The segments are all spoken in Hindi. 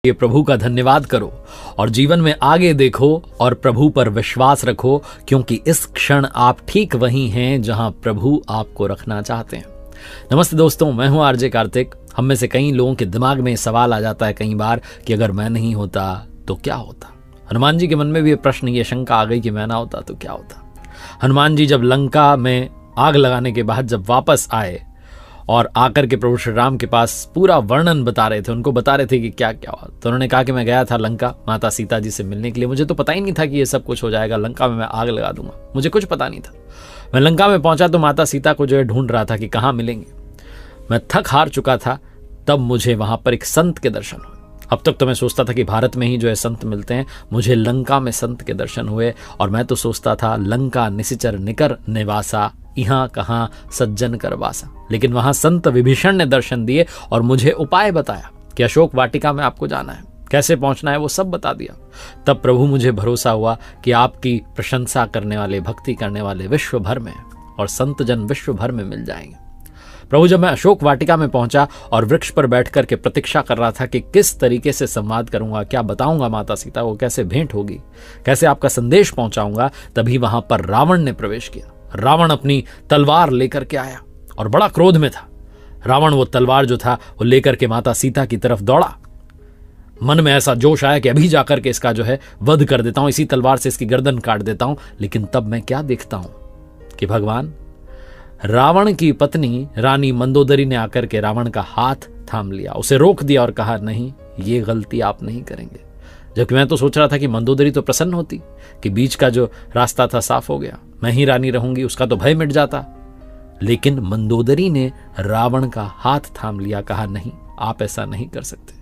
ये प्रभु का धन्यवाद करो और जीवन में आगे देखो और प्रभु पर विश्वास रखो, क्योंकि इस क्षण आप ठीक वहीं हैं जहां प्रभु आपको रखना चाहते हैं। नमस्ते दोस्तों, मैं हूं आरजे कार्तिक। हम में से कई लोगों के दिमाग में सवाल आ जाता है कई बार कि अगर मैं नहीं होता तो क्या होता। हनुमान जी के मन में भी ये प्रश्न, ये शंका आ गई कि मैं ना होता तो क्या होता। हनुमान जी जब लंका में आग लगाने के बाद जब वापस आए और आकर के प्रभु श्री राम के पास पूरा वर्णन बता रहे थे, उनको बता रहे थे कि क्या क्या हुआ, तो उन्होंने कहा कि मैं गया था लंका माता सीता जी से मिलने के लिए। मुझे तो पता ही नहीं था कि ये सब कुछ हो जाएगा, लंका में मैं आग लगा दूंगा, मुझे कुछ पता नहीं था। मैं लंका में पहुंचा तो माता सीता को जो है ढूंढ रहा था कि कहाँ मिलेंगे। मैं थक हार चुका था, तब मुझे वहां पर एक संत के दर्शन हुए। अब तक तो मैं सोचता था कि भारत में ही जो है संत मिलते हैं, मुझे लंका में संत के दर्शन हुए और मैं तो सोचता था लंका निशिचर निकर निवासा, यहाँ कहाँ सज्जन कर वासा। लेकिन वहां संत विभीषण ने दर्शन दिए और मुझे उपाय बताया कि अशोक वाटिका में आपको जाना है, कैसे पहुंचना है वो सब बता दिया। तब प्रभु मुझे भरोसा हुआ कि आपकी प्रशंसा करने वाले, भक्ति करने वाले विश्व भर में और संत जन विश्व भर में मिल जाएंगे। प्रभु जब मैं अशोक वाटिका में पहुंचा और वृक्ष पर बैठ करके प्रतीक्षा कर रहा था कि किस तरीके से संवाद करूंगा, क्या बताऊंगा माता सीता को, कैसे भेंट होगी, कैसे आपका संदेश पहुंचाऊंगा, तभी वहां पर रावण ने प्रवेश किया। रावण अपनी तलवार लेकर के आया और बड़ा क्रोध में था। रावण वो तलवार जो था वो लेकर के माता सीता की तरफ दौड़ा। मन में ऐसा जोश आया कि अभी जाकर के इसका जो है वध कर देता हूं, इसी तलवार से इसकी गर्दन काट देता हूं। लेकिन तब मैं क्या देखता हूं कि भगवान रावण की पत्नी रानी मंदोदरी ने आकर के रावण का हाथ थाम लिया, उसे रोक दिया और कहा, नहीं, ये गलती आप नहीं करेंगे। जबकि मैं तो सोच रहा था कि मंदोदरी तो प्रसन्न होती कि बीच का जो रास्ता था साफ हो गया, मैं ही रानी रहूंगी, उसका तो भय मिट जाता। लेकिन मंदोदरी ने रावण का हाथ थाम लिया, कहा, नहीं, आप ऐसा नहीं कर सकते।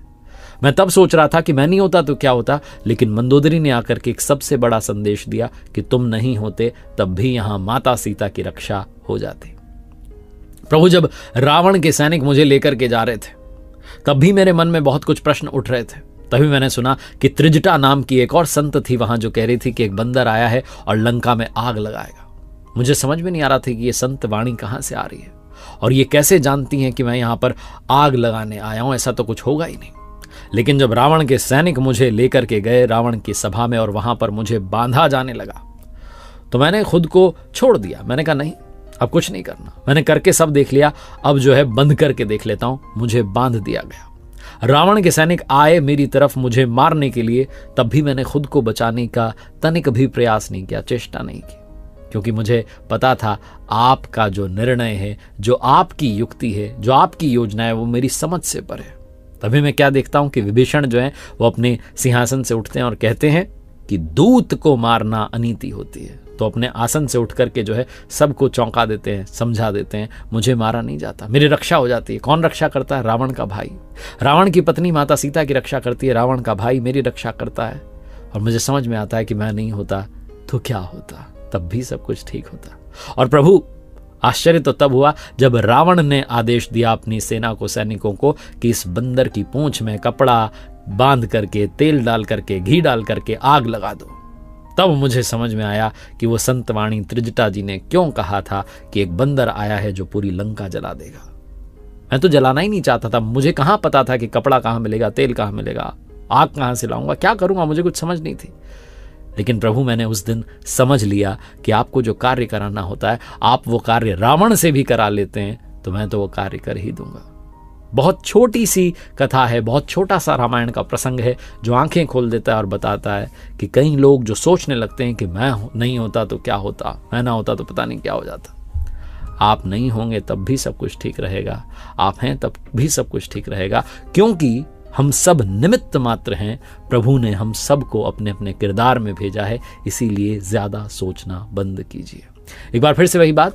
मैं तब सोच रहा था कि मैं नहीं होता तो क्या होता, लेकिन मंदोदरी ने आकर के एक सबसे बड़ा संदेश दिया कि तुम नहीं होते तब भी यहां माता सीता की रक्षा हो जाती। प्रभु जब रावण के सैनिक मुझे लेकर के जा रहे थे, तब भी मेरे मन में बहुत कुछ प्रश्न उठ रहे थे। तभी मैंने सुना कि त्रिजटा नाम की एक और संत थी वहां, जो कह रही थी कि एक बंदर आया है और लंका में आग लगाएगा। मुझे समझ में नहीं आ रहा था कि ये संत वाणी कहां से आ रही है और ये कैसे जानती हैं कि मैं यहां पर आग लगाने आया हूं, ऐसा तो कुछ होगा ही नहीं। लेकिन जब रावण के सैनिक मुझे लेकर के गए रावण की सभा में और वहां पर मुझे बांधा जाने लगा, तो मैंने खुद को छोड़ दिया। मैंने कहा, नहीं, अब कुछ नहीं करना, मैंने करके सब देख लिया, अब जो है बंद करके देख लेता हूं। मुझे बांध दिया गया। रावण के सैनिक आए मेरी तरफ मुझे मारने के लिए, तब भी मैंने खुद को बचाने का तनिक भी प्रयास नहीं किया, चेष्टा नहीं की, क्योंकि मुझे पता था आपका जो निर्णय है, जो आपकी युक्ति है, जो आपकी योजना है, वो मेरी समझ से परे है। तभी मैं क्या देखता हूं कि विभीषण जो है वो अपने सिंहासन से उठते हैं और कहते हैं कि दूत को मारना अनीति होती है। तो अपने आसन से उठ करके जो है सबको चौंका देते हैं, समझा देते हैं, मुझे मारा नहीं जाता, मेरी रक्षा हो जाती है। कौन रक्षा करता है? रावण का भाई। रावण की पत्नी माता सीता की रक्षा करती है, रावण का भाई मेरी रक्षा करता है। और मुझे समझ में आता है कि मैं नहीं होता तो क्या होता, तब भी सब कुछ ठीक होता। और प्रभु आश्चर्य तो तब हुआ जब रावण ने आदेश दिया अपनी सेना को, सैनिकों को, कि इस बंदर की पूंछ में कपड़ा बांध करके, तेल डाल करके, घी डाल करके आग लगा दो। तब मुझे समझ में आया कि वो संतवाणी त्रिजटा जी ने क्यों कहा था कि एक बंदर आया है जो पूरी लंका जला देगा। मैं तो जलाना ही नहीं चाहता था, मुझे कहां पता था कि कपड़ा कहां मिलेगा, तेल कहां मिलेगा, आग कहां से लाऊंगा, क्या करूंगा, मुझे कुछ समझ नहीं थी। लेकिन प्रभु मैंने उस दिन समझ लिया कि आपको जो कार्य कराना होता है, आप वो कार्य रावण से भी करा लेते हैं, तो मैं तो वो कार्य कर ही दूंगा। बहुत छोटी सी कथा है, बहुत छोटा सा रामायण का प्रसंग है, जो आंखें खोल देता है और बताता है कि कई लोग जो सोचने लगते हैं कि मैं नहीं होता तो क्या होता, मैं ना होता तो पता नहीं क्या हो जाता। आप नहीं होंगे तब भी सब कुछ ठीक रहेगा, आप हैं तब भी सब कुछ ठीक रहेगा, क्योंकि हम सब निमित्त मात्र हैं। प्रभु ने हम सबको अपने अपने किरदार में भेजा है, इसीलिए ज्यादा सोचना बंद कीजिए। एक बार फिर से वही बात,